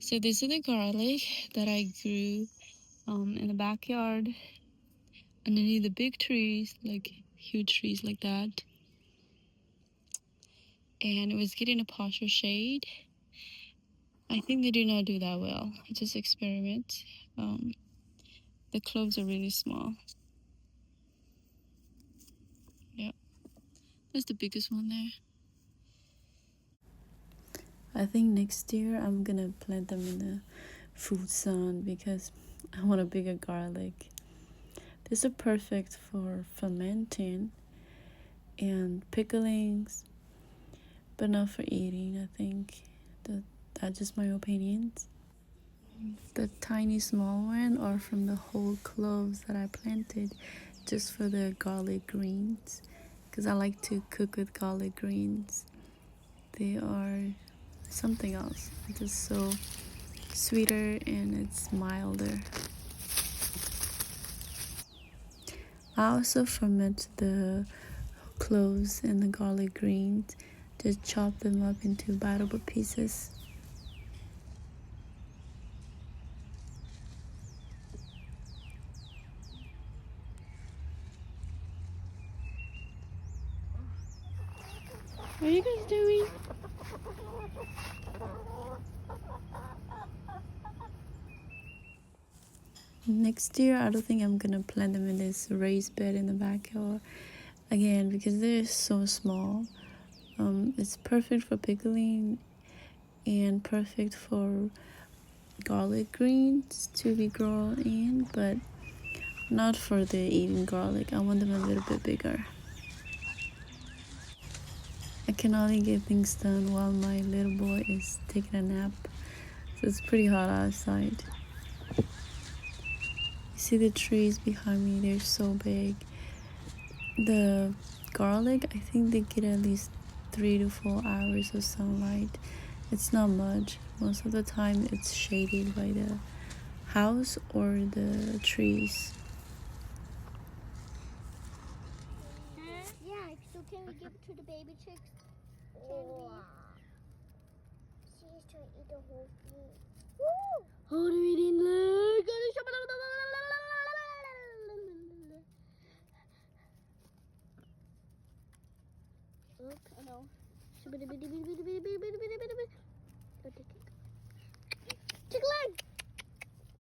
So this is the garlic that I grew in the backyard underneath the big trees, like huge trees like that. And it was getting a partial shade. I think they do not do that well. Just experiment. The cloves are really small. Yeah, that's the biggest one there. I think next year I'm gonna plant them in the full sun because I want a bigger garlic. These are perfect for fermenting and picklings, but not for eating. I think that's just my opinions. The tiny small one are from the whole cloves that I planted just for the garlic greens because I like to cook with garlic greens. They are something else. It's just so sweeter and it's milder. I also ferment the cloves and the garlic greens. Just chop them up into biteable pieces. What are you guys doing? Next year, I don't think I'm gonna plant them in this raised bed in the backyard again because they're so small. It's perfect for pickling and perfect for garlic greens to be grown in, but not for the eating garlic. I want them a little bit bigger. I can only get things done while my little boy is taking a nap, so it's pretty hot outside. You see the trees behind me, they're so big. The garlic, I think they get at least 3 to 4 hours of sunlight. It's not much. Most of the time it's shaded by the house or the trees. Yeah, so can we give it to the baby chicks? Can we? She's trying to eat the whole thing. Woo! How do we eat leg? Look, I know. Chick leg!